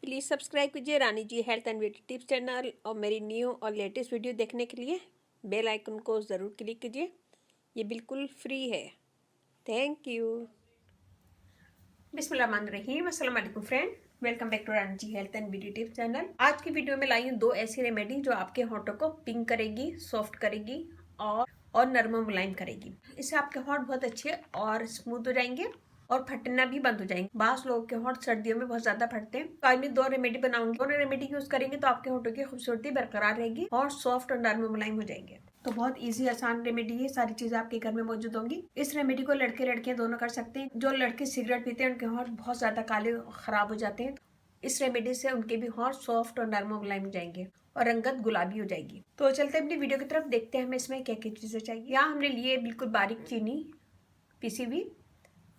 Please subscribe कीजिए Rani ji health and beauty tips channel और मेरी न्यू और लेटेस्ट वीडियो देखने के लिए बेल आइकन को ज़रूर क्लिक कीजिए। ये बिल्कुल फ्री है। Thank you. बिस्मिल्लाहिर्रहमानिर्रहीम। अस्सलाम वालेकुम friend, welcome back to Rani ji health and beauty tips channel. आज की वीडियो में लाई हूँ 2 ऐसी रेमेडी जो आपके होठों को पिंक करेगी, सॉफ्ट करेगी और नरम मुलायम करेगी। इससे आपके होठ बहुत अच्छे और स्मूथ हो जाएंगे और फटना भी बंद हो जाएंगे। बास लोगों के होठ सर्दियों में बहुत ज्यादा फटते हैं। तो आज मैं 2 रेमेडी बनाऊंगी। दोनों रेमेडी यूज करेंगे तो आपके होठों की खूबसूरती बरकरार रहेगी और सॉफ्ट और नरम मुलायम हो जाएंगे। तो बहुत इजी आसान रेमेडी है, सारी चीजें आपके घर में मौजूद होंगी। इस रेमेडी को लड़के लड़कियां दोनों कर सकते हैं। जो लड़के सिगरेट पीते हैं उनके होठ बहुत ज्यादा काले खराब हो जाते हैं। इस रेमेडी से उनके भी होठ सॉफ्ट और नरम मुलायम हो जाएंगे और रंगत गुलाबी हो जाएगी। तो चलते अपनी वीडियो की तरफ, देखते हैं हमें इसमें क्या क्या चीजें चाहिए। यहाँ हमने लिए बिल्कुल बारीक चीनी पीसी हुई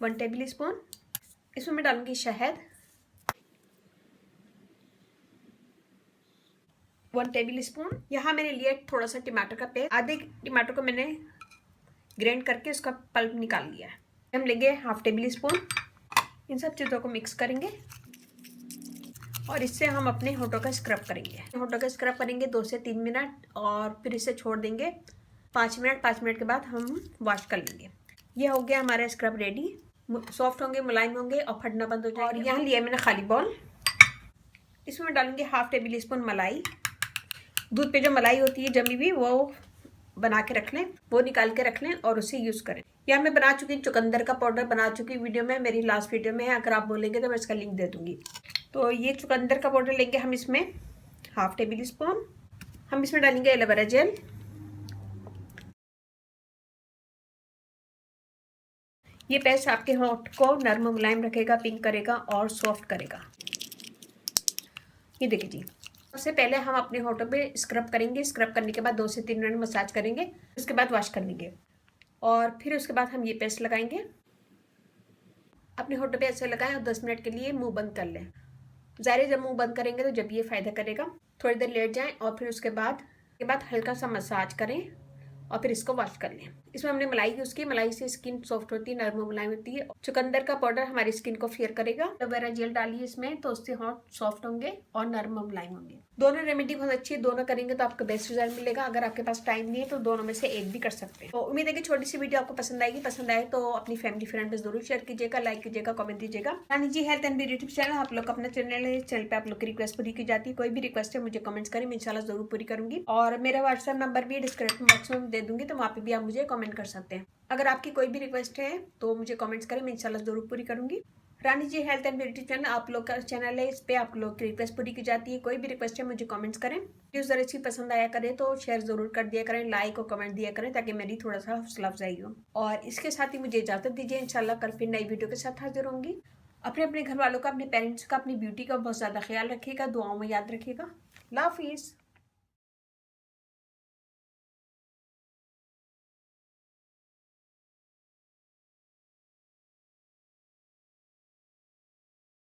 1 टेबल स्पून। इसमें मैं डालूंगी शहद 1 टेबल स्पून। यहाँ मैंने लिया थोड़ा सा टमाटर का पेस्ट। आधे टमाटर को मैंने ग्राइंड करके उसका पल्प निकाल लिया है। हम लेंगे 1/2 टेबल स्पून। इन सब चीज़ों को मिक्स करेंगे और इससे हम अपने होठों का स्क्रब करेंगे। होठों का स्क्रब करेंगे 2 से 3 मिनट और फिर इसे छोड़ देंगे 5 मिनट। 5 मिनट के बाद हम वॉश कर लेंगे। ये हो गया हमारा स्क्रब रेडी। सॉफ्ट होंगे, मुलायम होंगे और फटना बंद हो जाएगा। और यहाँ लिया मैंने खाली बॉल। इसमें मैं डालूंगी 1/2 टेबल स्पून मलाई। दूध पे जो मलाई होती है जमी हुई वो बना के रख लें, वो निकाल के रख लें और उसे यूज़ करें। यहाँ मैं बना चुकी चुकंदर का पाउडर बना चुकी वीडियो में, मेरी लास्ट वीडियो में है। अगर आप बोलेंगे तो मैं इसका लिंक दे दूंगी। तो ये चुकंदर का पाउडर लेंगे हम इसमें 1/2 टेबल स्पून। हम इसमें डालेंगे एलोवेरा जेल। ये पेस्ट आपके होठ को नरम मुलायम रखेगा, पिंक करेगा और सॉफ्ट करेगा। ये देखिए जी। सबसे पहले हम अपने होठों पे स्क्रब करेंगे। स्क्रब करने के बाद 2 से 3 मिनट मसाज करेंगे। उसके बाद वॉश कर लेंगे और फिर उसके बाद हम ये पेस्ट लगाएंगे। अपने होठों पे ऐसे लगाएं और 10 मिनट के लिए मुंह बंद कर लें। ज़ाहिर जब मुंह बंद करेंगे तो जब ये फ़ायदा करेगा। थोड़ी देर लेट जाएं और फिर उसके बाद हल्का सा मसाज करें और फिर इसको वॉश कर लें। इसमें हमने मलाई यूज़ की। मलाई से स्किन सॉफ्ट होती है, नरम मुलायम होती है। चुकंदर का पाउडर हमारी स्किन को फेयर करेगा। एलोवेरा जेल डालिए इसमें तो उससे होठ सॉफ्ट होंगे और नरम मुलायम होंगे। दोनों रेमेडी बहुत अच्छी है। दोनों करेंगे तो आपको बेस्ट रिजल्ट मिलेगा। अगर आपके पास टाइम नहीं है तो दोनों में से एक भी कर सकते हैं। तो उम्मीद है कि छोटी सी वीडियो आपको पसंद आएगी। पसंद आए तो अपनी फैमिली फ्रेंड में जरूर शेयर कीजिएगा, लाइक कीजिएगा, कमेंट दीजिएगा। Rani ji health and beauty tips channel आप लोग का अपना चैनल है। चैनल पे आप लोग की रिक्वेस्ट पूरी की जाती है। कोई भी रिक्वेस्ट है मुझे कमेंट्स करें, मैं इंशाल्लाह जरूर पूरी करूंगी। और मेरा व्हाट्सएप नंबर भी डिस्क्रिप्शन बॉक्स में दे दूंगी, तो वहाँ पे भी आप मुझे कमेंट कर सकते हैं। अगर आपकी कोई भी रिक्वेस्ट है तो मुझे कमेंट्स करें, मैं इंशाल्लाह जरूर पूरी करूंगी। रानी ji health and beauty channel आप लोग का चैनल है, इस पे आप लोग की रिक्वेस्ट पूरी की जाती है। कोई भी रिक्वेस्ट है मुझे कमेंट्स करें। वीडियो जरा अच्छी पसंद आया करें तो शेयर जरूर कर दिया करें, लाइक और कमेंट दिया करें ताकि मेरी थोड़ा सा हौसला अफजाई हो। और इसके साथ ही मुझे इजाजत दीजिए। इंशाल्लाह कल फिर नई वीडियो के साथ हाजिर होंगी। अपने अपने घर वालों का, अपने पेरेंट्स का, अपनी ब्यूटी का बहुत ज्यादा ख्याल रखिएगा, दुआओं में याद रखिएगा। अल्लाह हाफिज़।